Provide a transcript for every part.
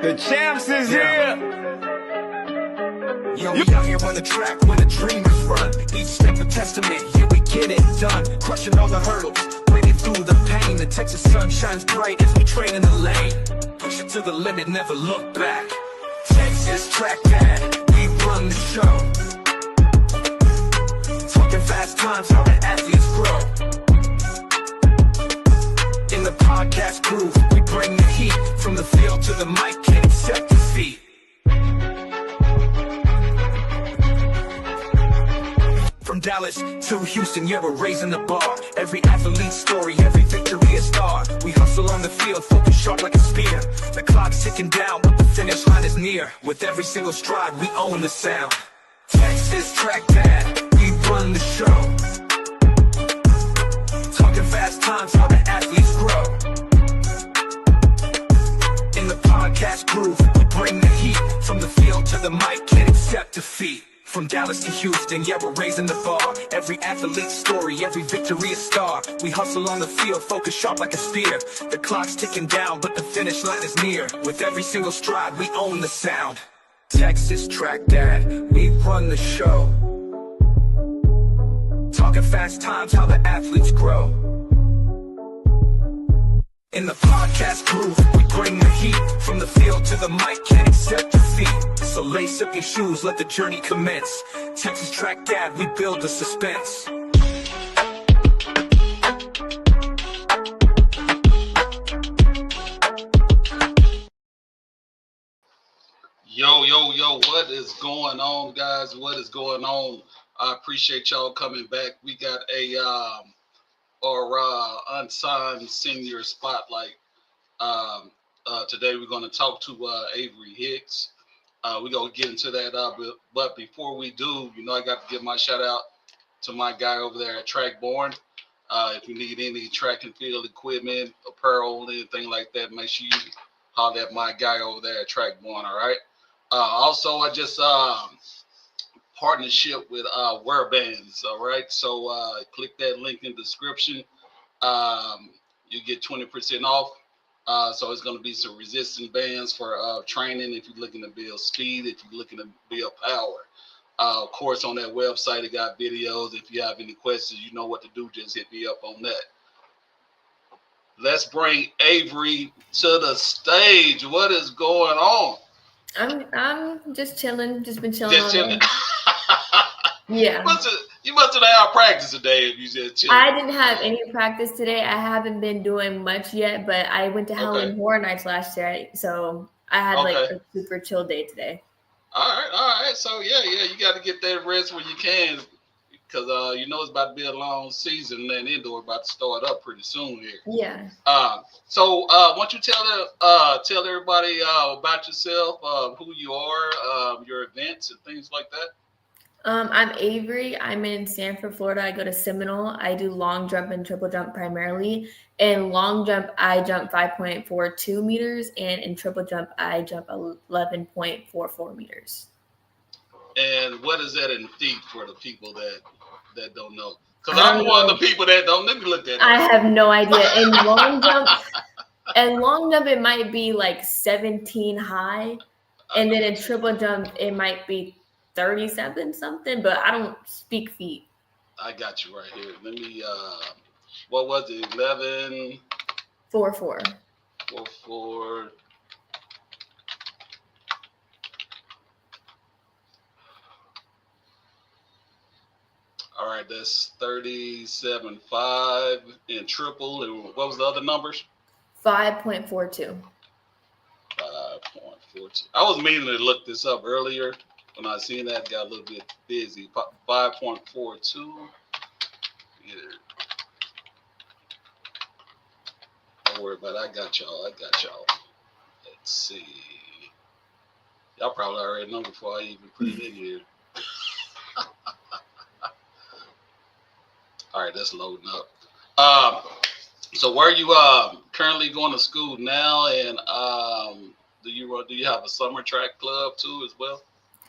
The champs is here. Yo, we out here on the track where the dreamers run. Each step a testament, yeah, we get it done. Crushing all the hurdles, breaking through the pain. The Texas sun shines bright as we train in the lane. Push it to the limit, never look back. Texas track dad, we run the show. Talking fast times, how the athletes grow. In the podcast groove, we bring the heat. From the field to the mic, can't accept defeat. From Dallas to Houston, yeah, we're raising the bar. Every athlete's story, every victory a star. We hustle on the field, focus sharp like a spear. The clock's ticking down, but the finish line is near. With every single stride, we own the sound. Texas track dad, we run the show. Talking fast times, how the athletes grow. In the podcast groove, we bring the heat. From the field to the mic, can't accept defeat. From Dallas to Houston, yeah, we're raising the bar. Every athlete's story, every victory a star. We hustle on the field, focus sharp like a spear. The clock's ticking down, but the finish line is near. With every single stride, we own the sound. Texas track dad, we run the show. Talking fast times, how the athletes grow. In the podcast groove, we bring the heat. From the field to the mic, can't accept defeat. So lace up your shoes, let the journey commence. Texas track dad, we build the suspense. Yo, what is going on, guys? What is going on? I appreciate y'all coming back. We got our Unsigned Senior Spotlight. Today we're going to talk to Avery Hicks. We're going to get into that, but before we do, I got to give my shout out to my guy over there at Trackborn. If you need any track and field equipment, apparel, anything like that, make sure you holler at my guy over there at Trackborn, all right? Also, I just partnership with Wearbands, all right? So click that link in the description. You get 20% off. So it's going to be some resistance bands for training if you're looking to build speed, if you're looking to build power. Of course, on that website, it got videos. If you have any questions, you know what to do. Just hit me up on that. Let's bring Avery to the stage. What is going on? I'm just chilling. Just been chilling. Just chilling. Yeah. You must have had practice today if you just chilling. I didn't have any practice today. I haven't been doing much yet, but I went to Halloween Horror Nights last year, so I had like a super chill day today. All right. So yeah, you got to get that rest when you can, because it's about to be a long season, and indoor about to start up pretty soon here. Yeah. So why don't you tell everybody about yourself, who you are, your events and things like that. I'm Avery. I'm in Sanford, Florida. I go to Seminole. I do long jump and triple jump primarily. In long jump, I jump 5.42 meters, and in triple jump, I jump 11.44 meters. And what is that in feet for the people that don't know? Because I'm one of the people that don't. Let me look at it. I have no idea. In long jump, it might be like 17 high, and then in triple jump, it might be 37 something, but I don't speak feet. I got you right here. Let me what was it? 11 4 All right, that's 37.5 in triple. And what was the other numbers? 5.42. 5.42. I was meaning to look this up earlier. When I seen that, got a little bit busy. 5.42. Yeah. Don't worry about it. I got y'all. Let's see. Y'all probably already know before I even put it in here. All right, that's loading up. So where are you currently going to school now? And do you have a summer track club too as well?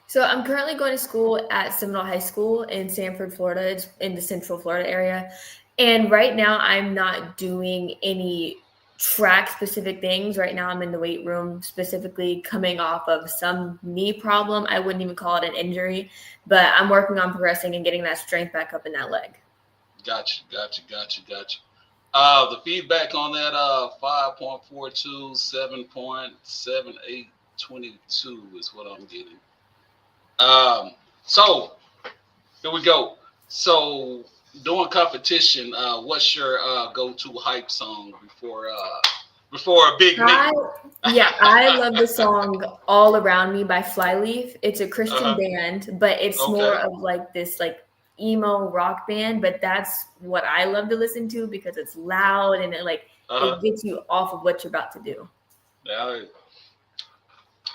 So I'm currently going to school at Seminole High School in Sanford, Florida. It's in the Central Florida area. And right now I'm not doing any track specific things. Right now I'm in the weight room specifically coming off of some knee problem. I wouldn't even call it an injury, but I'm working on progressing and getting that strength back up in that leg. Gotcha. The feedback on that 5.42, 7.7822 is what I'm getting. So here we go. So doing competition, what's your go-to hype song before a big meet? I love the song All Around Me by Flyleaf. It's a Christian band, but it's more of like this like emo rock band, but that's what I love to listen to because it's loud and it gets you off of what you're about to do. Yeah.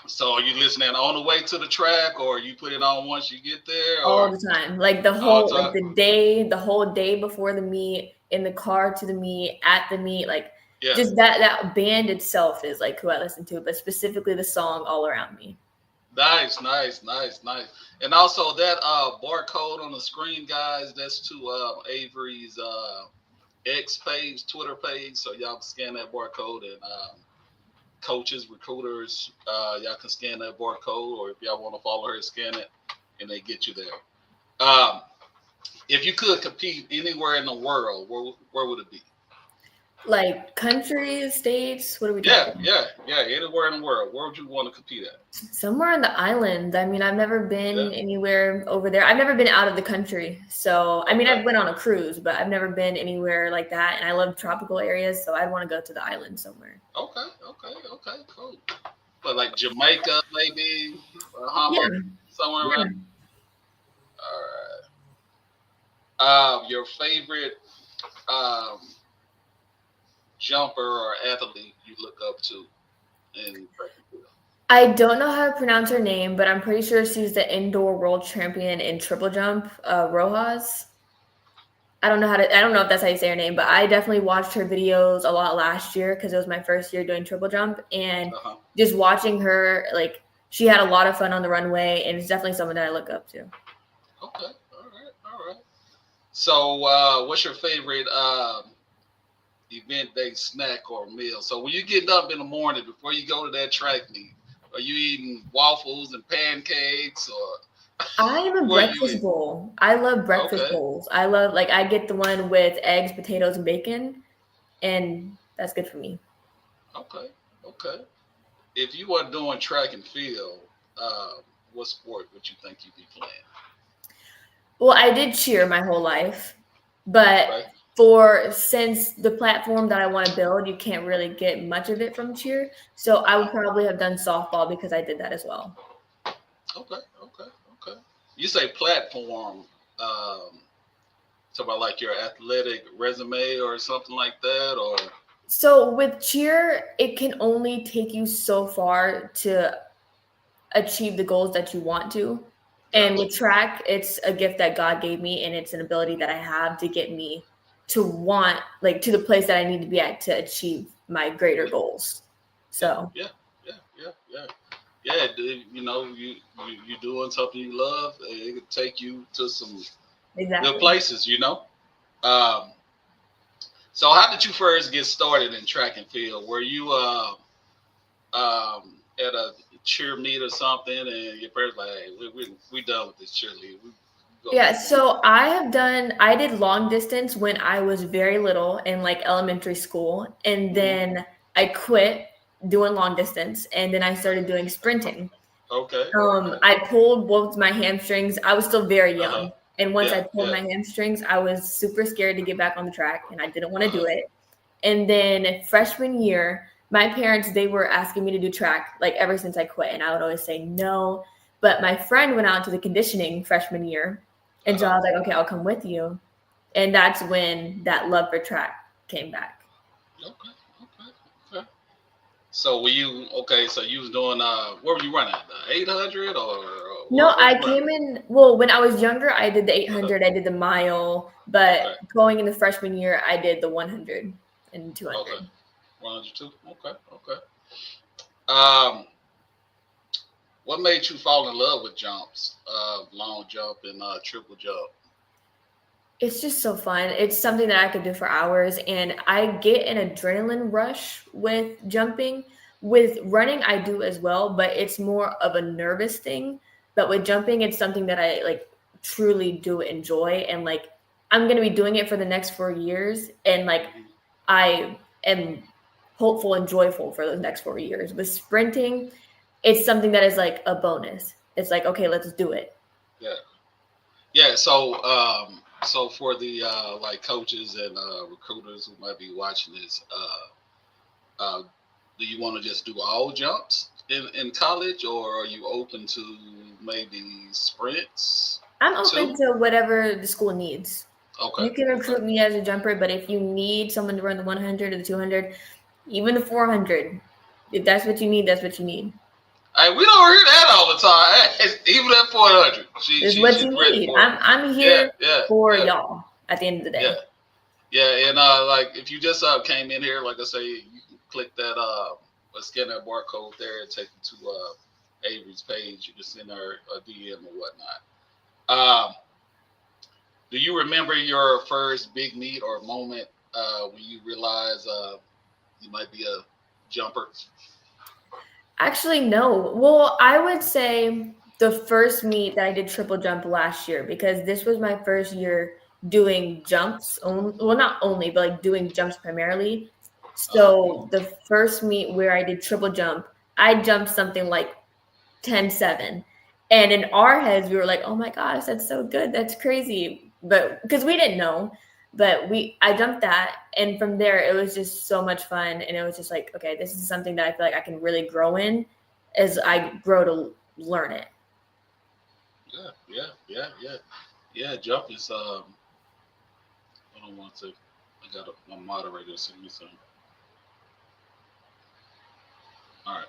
So are you listening on the way to the track, or you put it on once you get there? All the time, like the whole the whole day before the meet, in the car to the meet, at the meet, just that band itself is like who I listen to, but specifically the song All Around Me. Nice. And also that barcode on the screen, guys, that's to Avery's X page, Twitter page. So y'all can scan that barcode, and coaches, recruiters, y'all can scan that barcode, or if y'all want to follow her, scan it, and they get you there. If you could compete anywhere in the world, where would it be? Like countries, states, what are we talking? Yeah, anywhere in the world. Where would you want to compete at? Somewhere on the island. I mean, I've never been anywhere over there. I've never been out of the country. So, I mean, I've been on a cruise, but I've never been anywhere like that. And I love tropical areas, so I'd want to go to the island somewhere. Okay, cool. But like Jamaica, maybe, Bahamas, somewhere around. All right. Your favorite jumper or athlete you look up to in track and field? I don't know how to pronounce her name, but I'm pretty sure she's the indoor world champion in triple jump, Rojas. I don't know if that's how you say her name, but I definitely watched her videos a lot last year because it was my first year doing triple jump, and just watching her, like, she had a lot of fun on the runway, and it's definitely someone that I look up to. Okay, all right. So, what's your favorite event-based snack or meal? So when you get up in the morning before you go to that track meet, are you eating waffles and pancakes, or? I am a breakfast bowl. I love breakfast bowls. I love, like, I get the one with eggs, potatoes, and bacon, and that's good for me. Okay. If you were doing track and field, what sport would you think you'd be playing? Well, I did cheer my whole life, but since the platform that I want to build, you can't really get much of it from cheer. So I would probably have done softball because I did that as well. Okay. You say platform, so about like your athletic resume or something like that, or? So with cheer, it can only take you so far to achieve the goals that you want to. And with track, it's a gift that God gave me, and it's an ability that I have to get me to want, like, to the place that I need to be at to achieve my greater goals. So yeah. You know, you doing something you love, it could take you to some good places, you know. So how did you first get started in track and field? Were you at a cheer meet or something, and your parents like, hey, we done with this cheerleader? So I did long distance when I was very little in like elementary school, and then I quit doing long distance, and then I started doing sprinting. I pulled both my hamstrings. I was still very young. And once I pulled my hamstrings, I was super scared to get back on the track, and I didn't want to do it. And then freshman year, my parents, they were asking me to do track like ever since I quit, and I would always say no. But my friend went out to the conditioning freshman year, and so I was like, okay, I'll come with you. And that's when that love for track came back. Okay. So were you so you was doing what were you running, the 800 or? No, I came in, well, when I was younger, I did the 800, I did the mile, but going in the freshman year, I did the 100 and 200. Okay. 102. Okay. What made you fall in love with jumps, long jump and triple jump? It's just so fun. It's something that I could do for hours, and I get an adrenaline rush with jumping. With running, I do as well, but it's more of a nervous thing. But with jumping, it's something that I like truly do enjoy, and like I'm gonna be doing it for the next 4 years, and like Mhm. I am hopeful and joyful for those next 4 years. With sprinting, it's something that is like a bonus. It's like, okay, let's do it. Yeah. Yeah. So for the like coaches and recruiters who might be watching this, uh, do you want to just do all jumps in college, or are you open to maybe sprints I'm open too? to whatever the school needs. Okay. You can Okay. recruit me as a jumper, but if you need someone to run the 100 or the 200, even the 400, if that's what you need, that's what you need. Hey, we don't hear that all the time. Hey, even at 400, It's what she's you ready need. for it. I'm Yeah, here yeah, for yeah, y'all at the end of the yeah, day. yeah. And like if you just came in here, like I say, you can click that scan that barcode there and take you to Avery's page. You can send her a DM or whatnot. Um, do you remember your first big meet or moment when you realize you might be a jumper? Actually, no. Well, I would say the first meet that I did triple jump last year because this was my first year doing jumps. Well, not only, but like doing jumps primarily. Uh huh. So the first meet where I did triple jump, I jumped something like 10-7. And in our heads, we were like, oh my gosh, that's so good. That's crazy. But because we didn't know, but I jumped that. And from there, it was just so much fun. And it was just like, okay, this is something that I feel like I can really grow in as I grow to learn it. Yeah, yeah, yeah, yeah, yeah. Jump is I don't want to. I got a moderator send me some. All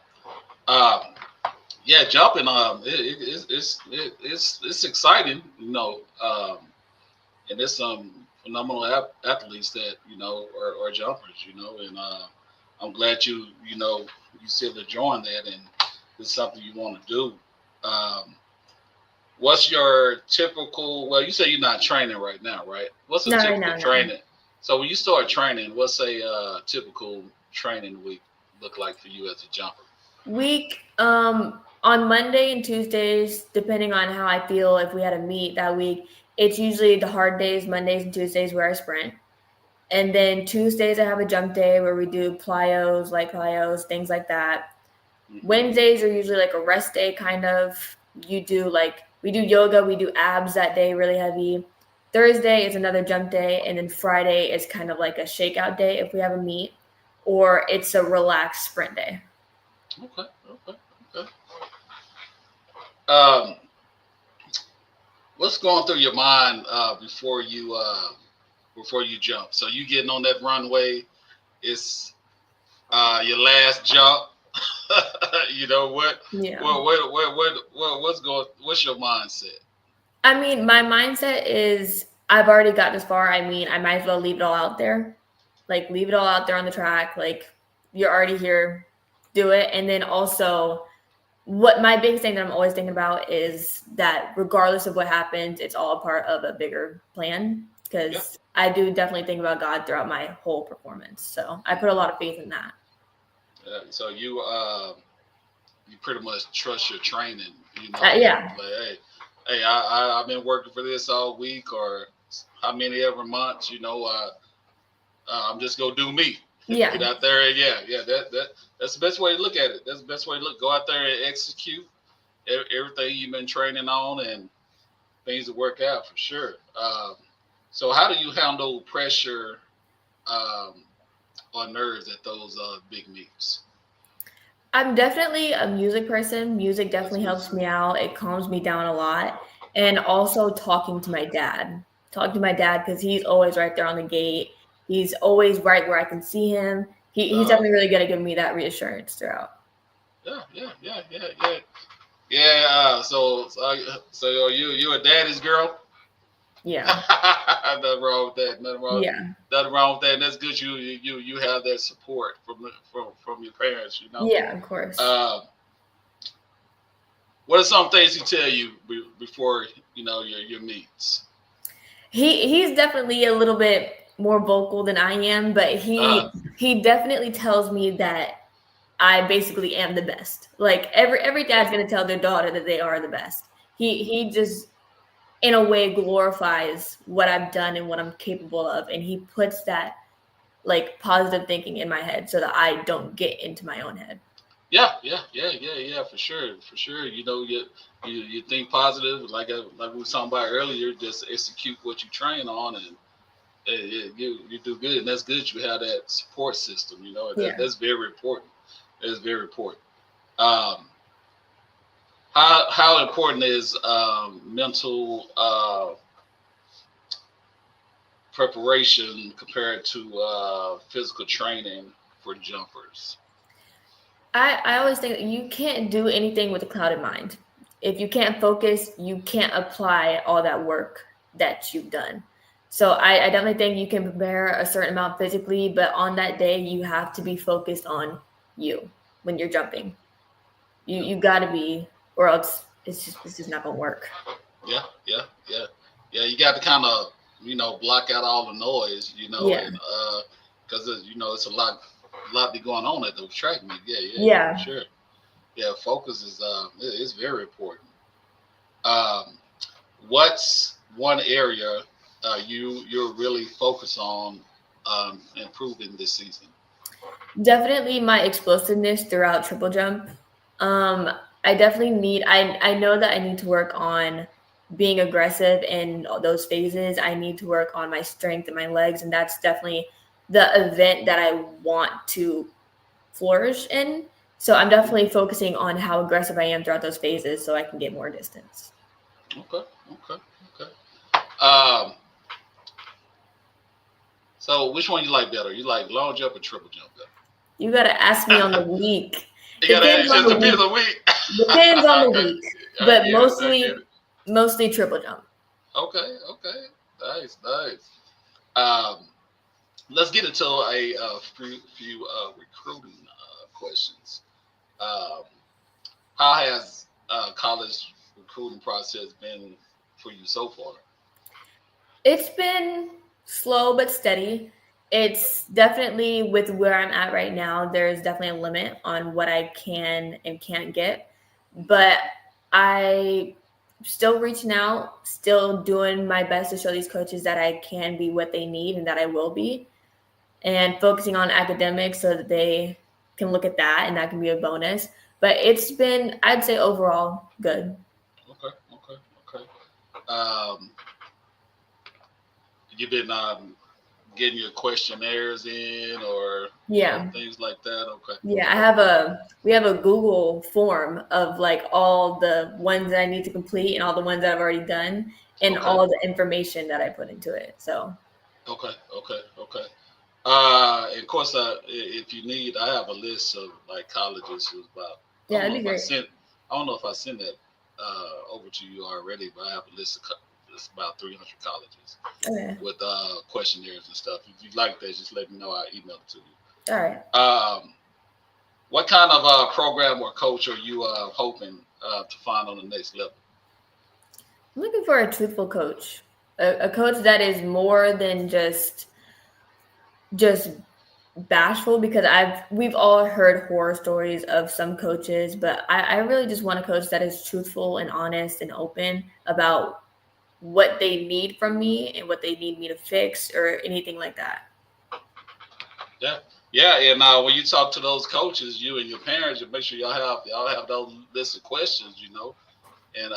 right. Yeah, jumping. It's exciting, and there's some phenomenal athletes that are jumpers, and I'm glad you still enjoying that, and it's something you want to do. Um, what's your typical? Well, you say you're not training right now, right? What's a Not right typical now, no. training? So when you start training, what's a typical training week look like for you as a jumper? Week on Monday and Tuesdays, depending on how I feel, if we had a meet that week, it's usually the hard days, Mondays and Tuesdays, where I sprint. And then Tuesdays, I have a jump day where we do plyos, light plyos, things like that. Hmm. Wednesdays are usually like a rest day, kind of. We do yoga, we do abs that day, really heavy. Thursday is another jump day. And then Friday is kind of like a shakeout day if we have a meet, or it's a relaxed sprint day. Okay, okay, okay. Um, what's going through your mind before you jump? So you getting on that runway? It's your last jump. You know what? Yeah. What's going? What's your mindset? I mean, my mindset is I've already got this far. I mean, I might as well leave it all out there. Like, leave it all out there on the track. Like, you're already here, do it. And then also, what my biggest thing that I'm always thinking about is that regardless of what happens, it's all a part of a bigger plan. Yeah. Because I do definitely think about God throughout my whole performance. So I put a lot of faith in that. So you pretty much trust your training. Yeah. Like I've been working for this all week or how many ever months. I'm just gonna do me. Get Yeah. out there and yeah. That's the best way to look at it. That's the best way to look. Go out there and execute everything you've been training on, and things will work out for sure. So how do you handle pressure um, or nerves at those big meets? I'm definitely a music person. Music That's definitely good. helps me out. It calms me down a lot. And also talking to my dad. Talking to my dad because he's always right there on the gate. He's always right where I can see him. He's Uh, definitely really good at giving me that reassurance throughout. yeah. Yeah. So are you a daddy's girl? Yeah. Nothing wrong with that. Yeah. Nothing wrong with that. And that's good. You have that support from your parents. Yeah, of course. Um, what are some things he tell you before your meets? He's definitely a little bit more vocal than I am, but Uh, he definitely tells me that I basically am the best. Like every dad's gonna tell their daughter that they are the best. He just in a way glorifies what I've done and what I'm capable of, and he puts that like positive thinking in my head so that I don't get into my own head. yeah, for sure, for sure. You think positive, like we were talking about earlier. Just execute what you train on, and you do good, and that's good. You have that support system. Yeah. That's very important. That's very important. Um, how important is mental preparation compared to physical training for jumpers? I always think that you can't do anything with a clouded mind. If you can't focus, you can't apply all that work that you've done. So I definitely think you can prepare a certain amount physically, but on that day you have to be focused on you when you're jumping. You gotta be, or else it's just not gonna work. Yeah. You got to kind of block out all the noise, Yeah. and because it's a lot be going on at those track meets. Yeah, for Yeah. sure. Yeah, focus is very important. Um, what's one area you're really focused on improving this season? Definitely my explosiveness throughout triple jump. Um, I definitely need. I know that I need to work on being aggressive in those phases. I need to work on my strength and my legs, and that's definitely the event that I want to flourish in. So I'm definitely focusing on how aggressive I am throughout those phases, so I can get more distance. Okay. Um, so which one you like better? You like long jump or triple jump You got to ask me on the better? week. You gotta. Depends It on just the depends week. on week. Depends on the Okay. week, I but get it. I get it. mostly triple jump. Okay. Nice. Um, let's get into a few recruiting questions. Um, how has college recruiting process been for you so far? It's been slow but steady. It's definitely with where I'm at right now, there's definitely a limit on what I can and can't get. But I still reaching out, still doing my best to show these coaches that I can be what they need and that I will be, and focusing on academics so that they can look at that and that can be a bonus. But it's been, I'd say overall, good. Okay. Um, you've been getting your questionnaires in, or Yeah. things like that. Yeah, Okay. we have a Google form of like all the ones that I need to complete and all the ones that I've already done and Okay. all the information that I put into it. So Okay. And of course, if you need, I have a list of like colleges who's about. I yeah, don't that'd know be if I great. sent. I don't know if I sent that over to you already, but I have a list of it's about 300 colleges Okay. with questionnaires and stuff. If you like that, just let me know. I'll email it to All right. you. What kind of program or coach are you hoping to find on the next level? I'm looking for a truthful coach. A coach that is more than just bashful because we've all heard horror stories of some coaches, but I really just want a coach that is truthful and honest and open about what they need from me and what they need me to fix or anything like that. Yeah. And when you talk to those coaches, you and your parents, you make sure y'all have those list of questions, and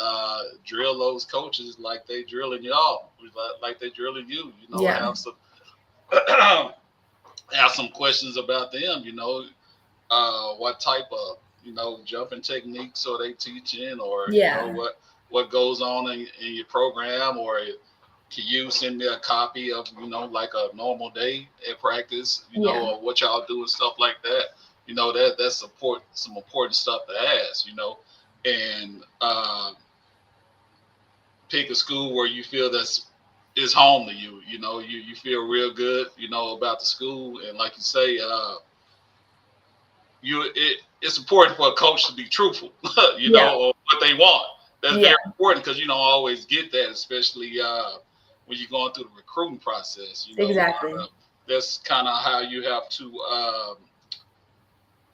drill those coaches like they drilling y'all, like they drilling you. Yeah. Have some have some questions about them. What type of jumping techniques are they teaching, or Yeah. what goes on in your program, or can you send me a copy of like a normal day at practice, Yeah. or what y'all do and stuff like that. That's some important stuff to ask, and pick a school where you feel that's is home to you. You feel real good, about the school, and like you say, it's important for a coach to be truthful, Yeah. or what they want. That's Yeah. very important because you don't always get that, especially when you're going through the recruiting process. Exactly. That's kind of how you have to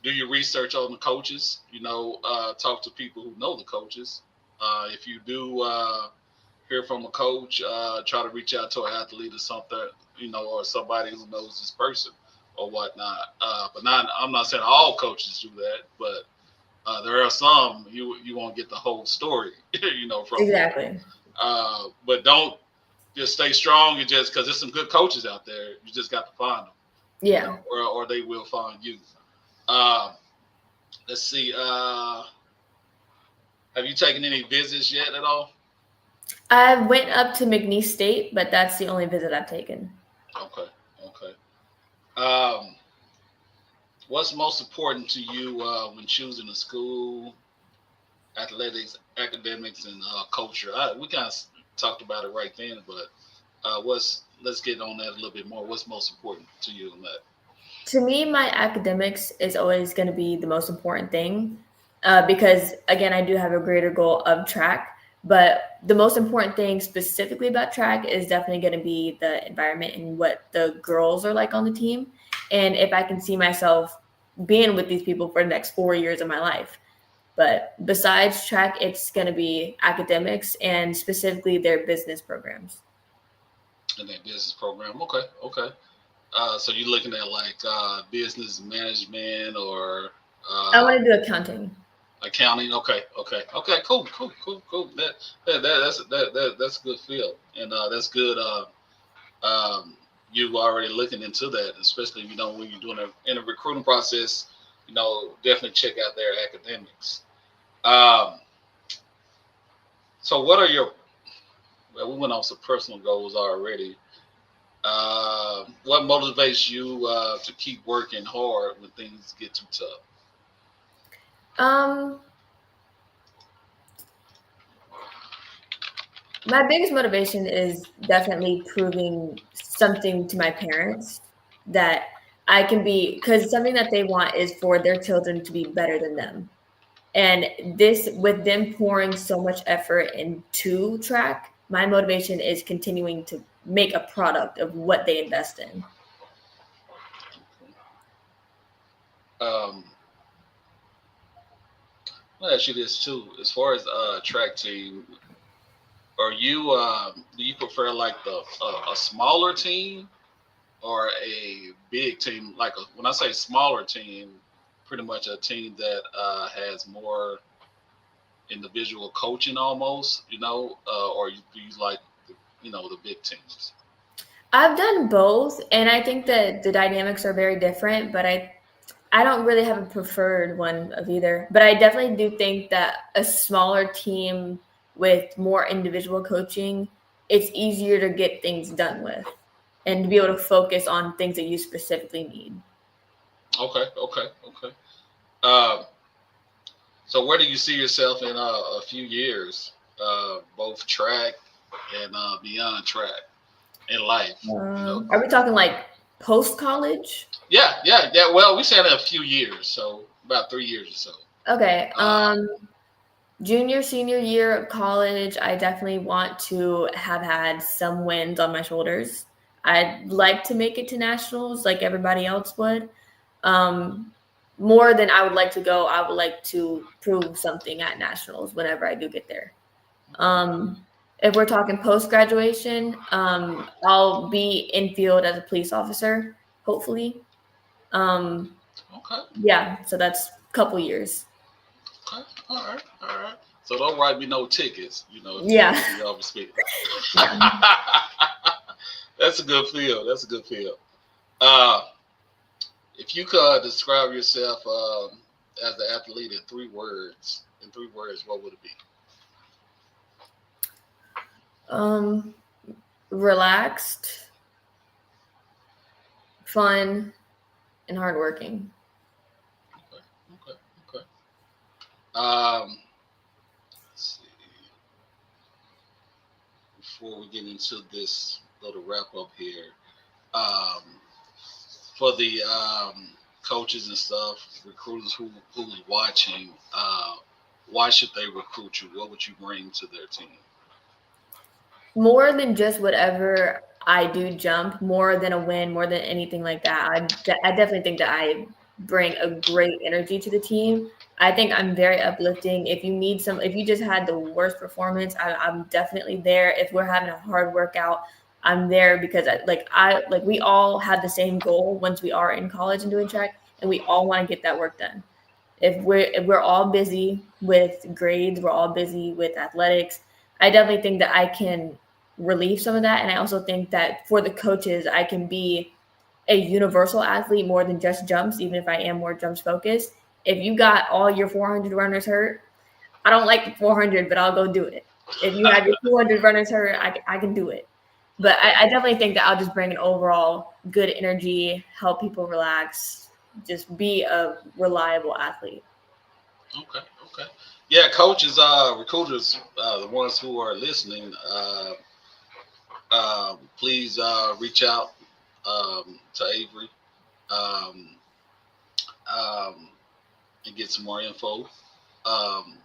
do your research on the coaches. Talk to people who know the coaches. If you do hear from a coach, try to reach out to an athlete or something, or somebody who knows this person or whatnot. I'm not saying all coaches do that, but there are some you won't get the whole story, from exactly. But don't just stay strong. You just because there's some good coaches out there, you just got to find them. Yeah. Or they will find you. Let's see. Have you taken any visits yet at all? I went up to McNeese State, but that's the only visit I've taken. Okay. What's most important to you when choosing a school, athletics, academics, and culture? We kind of talked about it right then, but let's get on that a little bit more. What's most important to you in that? To me, my academics is always going to be the most important thing because, again, I do have a greater goal of track. But the most important thing specifically about track is definitely going to be the environment and what the girls are like on the team. And if I can see myself being with these people for the next 4 years of my life. But besides track, it's going to be academics and specifically their business programs. And their business program. Okay. So you're looking at like business management or I want to do accounting. Accounting. Okay. Cool. That's a good field, and that's good. You already looking into that, especially when you're doing in a recruiting process. Definitely check out their academics. So what are your? Well, we went on some personal goals already. What motivates you to keep working hard when things get too tough? My biggest motivation is definitely proving something to my parents that I can be, because something that they want is for their children to be better than them. And this, with them pouring so much effort into track, my motivation is continuing to make a product of what they invest in. I'll ask you this too. As far as track team, are you do you prefer like a smaller team or a big team? Like when I say smaller team, pretty much a team that has more individual coaching almost, or do you like the big teams? I've done both, and I think that the dynamics are very different, but I don't really have a preferred one of either. But I definitely do think that a smaller team with more individual coaching, it's easier to get things done with and to be able to focus on things that you specifically need. Okay. So where do you see yourself in a few years, both track and beyond track in life? Are we talking like post-college? Yeah. Well, we said a few years, so about 3 years or so. Okay. Junior, senior year of college, I definitely want to have had some wins on my shoulders. I'd like to make it to nationals like everybody else would. More than I would like to go, I would like to prove something at nationals whenever I do get there. If we're talking post-graduation, I'll be in field as a police officer, hopefully. Okay. Yeah, so that's a couple years. Okay. All right. So don't write me no tickets, Yeah. You always speak. Yeah. That's a good field. If you could describe yourself as the athlete in 3 words, what would it be? Relaxed, fun, and hardworking. Okay. Let's see. Before we get into this little wrap up here, for the coaches and stuff, recruiters who's watching, why should they recruit you? What would you bring to their team? more than just whatever I do jump, more than a win, more than anything like that. I definitely think that I bring a great energy to the team. I think I'm very uplifting. If you need some, if you just had the worst performance, I'm definitely there. If we're having a hard workout, I'm there because we all have the same goal once we are in college and doing track, and we all want to get that work done. If we're all busy with grades, we're all busy with athletics. I definitely think that I can relieve some of that, and I also think that for the coaches, I can be a universal athlete more than just jumps, even if I am more jumps focused. If you got all your 400 runners hurt, I don't like the 400, but I'll go do it. If you have your 200 runners hurt, I can do it. But I definitely think that I'll just bring an overall good energy, help people relax, just be a reliable athlete. Okay, okay. Yeah, coaches, recruiters, the ones who are listening, please reach out to Avery um, um, and get some more info um,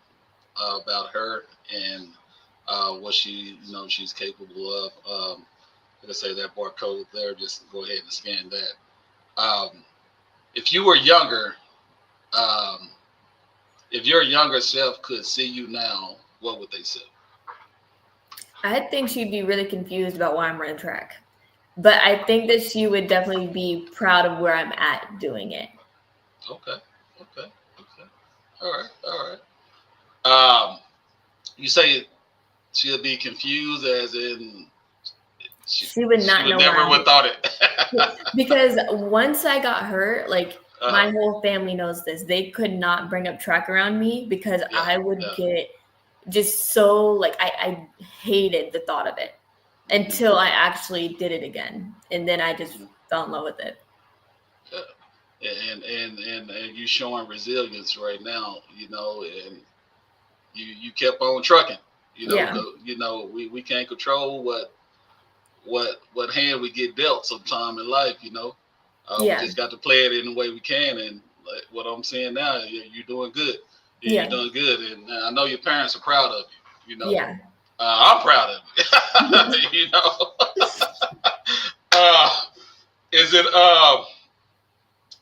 about her and what she's capable of. Like I say, that barcode there, just go ahead and scan that. If you were younger, um, if your younger self could see you now, what would they say? I think she'd be really confused about why I'm running track. But I think that she would definitely be proud of where I'm at doing it. Okay, okay, okay. All right, all right. You say she'll be confused, as in She would she not would know why never I'm would thought it. because once I got hurt, like uh, my whole family knows this. They could not bring up track around me because yeah, I would yeah. get just so like I hated the thought of it Mm-hmm, until I actually did it again. And then I just mm-hmm, fell in love with it. yeah. And you showing resilience right now, and you kept on trucking, Yeah. 'cause, we can't control what hand we get dealt sometime in life, we Yeah. just got to play it in the way we can. And like, what I'm saying now, you're doing good. You're Yeah. doing good, and I know your parents are proud of you. Yeah. I'm proud of you. uh, is it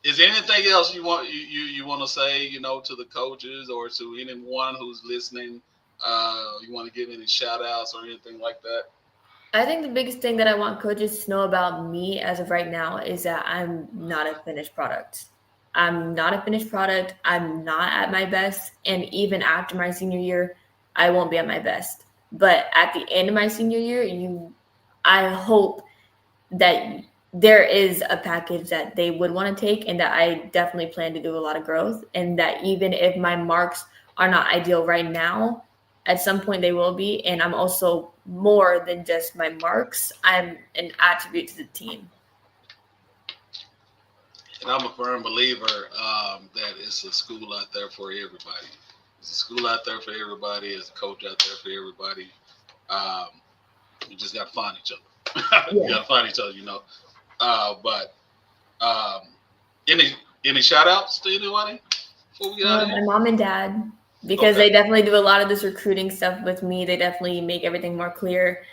is there anything else you want to say, to the coaches or to anyone who's listening? You want to give any shout outs or anything like that? I think the biggest thing that I want coaches to know about me as of right now is that I'm not a finished product. I'm not a finished product. I'm not at my best. And even after my senior year, I won't be at my best. But at the end of my senior year, I hope that there is a package that they would want to take and that I definitely plan to do a lot of growth. And that even if my marks are not ideal right now, at some point they will be. And I'm also more than just my marks. I'm an attribute to the team. And I'm a firm believer that it's a school out there for everybody. It's a school out there for everybody. It's a coach out there for everybody. Um, you just got to find each other. You Yeah. got to find each other. But um, any shout outs to anybody before we get out of My here? mom and dad, because Okay. they definitely do a lot of this recruiting stuff with me. They definitely make everything more clear.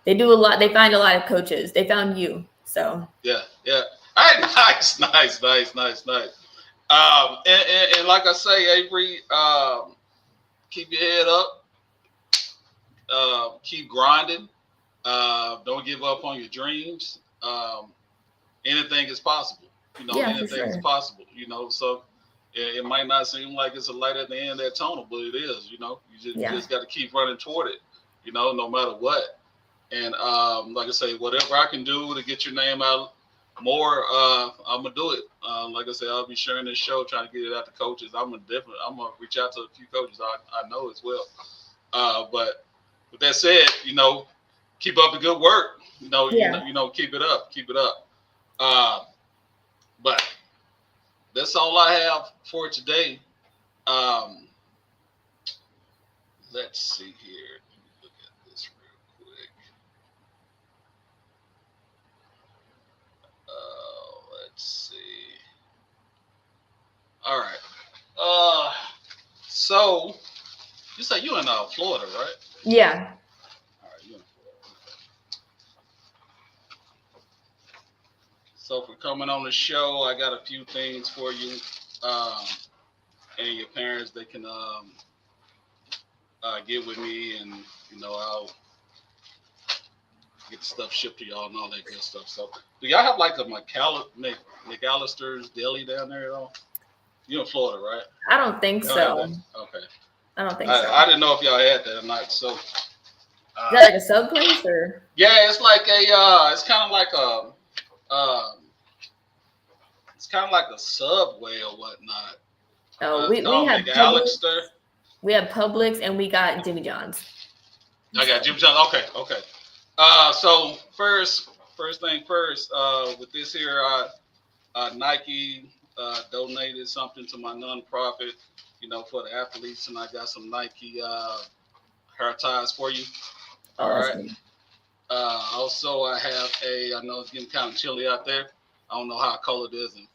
They do a lot. They find a lot of coaches. They found you. So Yeah, yeah. All right, nice. And like I say, Avery, keep your head up. Keep grinding. Don't give up on your dreams. Anything is possible. yeah, for Anything is sure. possible. So it might not seem like it's a light at the end of that tunnel, but it is. You Yeah. just got to keep running toward it. No matter what. And like I say, whatever I can do to get your name out more, I'm gonna do it. Like I said, I'll be sharing this show, trying to get it out to coaches. I'm gonna reach out to a few coaches I know as well. But with that said, keep up the good work. Yeah. Keep it up. Uh, but that's all I have for today. Um, let's see here. Let me look at this real quick. Let's see. All right. So you say you in Florida, right? Yeah. All right, you in Florida. So for coming on the show, I got a few things for you. And your parents, they can get with me, and I'll get the stuff shipped to y'all and all that good stuff. So do y'all have like a McAllister's Deli down there at all? You're in Florida, right? I don't think so. Okay. I don't think so. I didn't know if y'all had that or not. So is that like a sub place or? Yeah, it's like it's kind of like a Subway or whatnot. Oh, we have Publix. We have Publix and we got Jimmy John's. I got Jimmy John's. Okay. So first thing first, with this here, Nike donated something to my nonprofit, for the athletes, and I got some Nike hair ties for you. All right. Also, I have I know it's getting kind of chilly out there. I don't know how cold it is in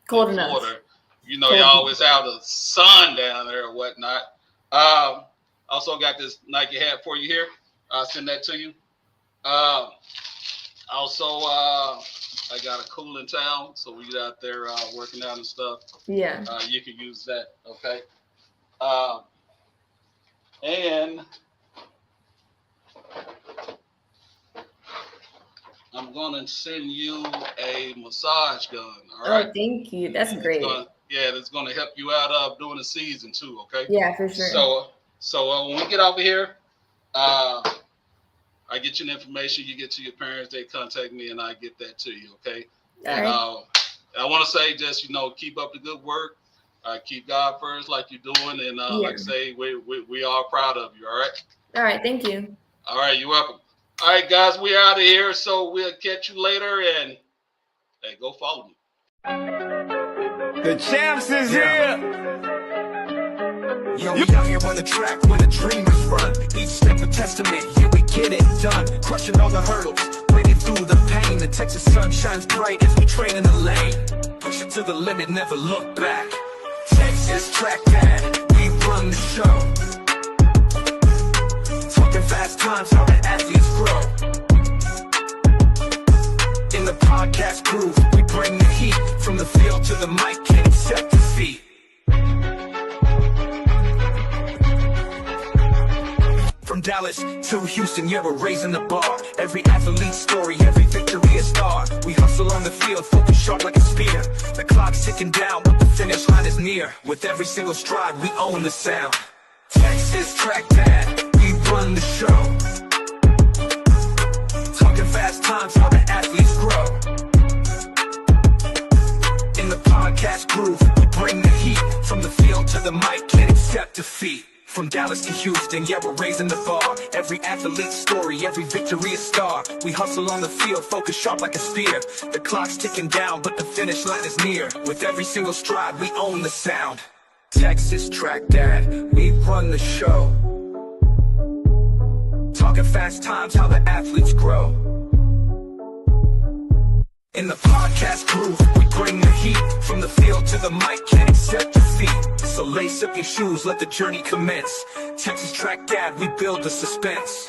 Florida. You always have the sun down there or whatnot. Also got this Nike hat for you here. I'll send that to you. Also, I got a cooling towel, so we get out there working out and stuff. Yeah. You can use that, okay? And I'm going to send you a massage gun, all right? Oh, thank you. That's great. That's going to help you out during the season too, okay? Yeah, for sure. So when we get over here, I get you the information, you get to your parents, they contact me, and I get that to you, okay? All right. I want to say just, keep up the good work. Keep God first like you're doing, and like I say, we are proud of you, all right? All right, thank you. All right, you're welcome. All right, guys, we're out of here, so we'll catch you later, and hey, go follow me. The champs is here. Yo, we out here on the track where the dreamers run. Each step a testament, here we get it done. Crushing all the hurdles, breaking through the pain. The Texas sun shines bright as we train in the lane. Push it to the limit, never look back. Texas track dad, we run the show. Talking fast times, how the athletes grow. In the podcast groove, we bring the heat. From the field to the mic, can't accept defeat. From Dallas to Houston, yeah, we're raising the bar. Every athlete's story, every victory a star. We hustle on the field, focus sharp like a spear. The clock's ticking down, but the finish line is near. With every single stride, we own the sound. Texas track dad, we run the show. Talking fast times, how the athletes grow. In the podcast groove, we bring the heat. From the field to the mic, can't accept defeat. From Dallas to Houston, yeah, we're raising the bar. Every athlete's story, every victory a star. We hustle on the field, focus sharp like a spear. The clock's ticking down, but the finish line is near. With every single stride, we own the sound. Texas track dad, we run the show. Talking fast times, how the athletes grow. In the podcast groove, we bring the heat. From the field to the mic, can't accept defeat. So lace up your shoes, let the journey commence. Texas track dad, we build the suspense.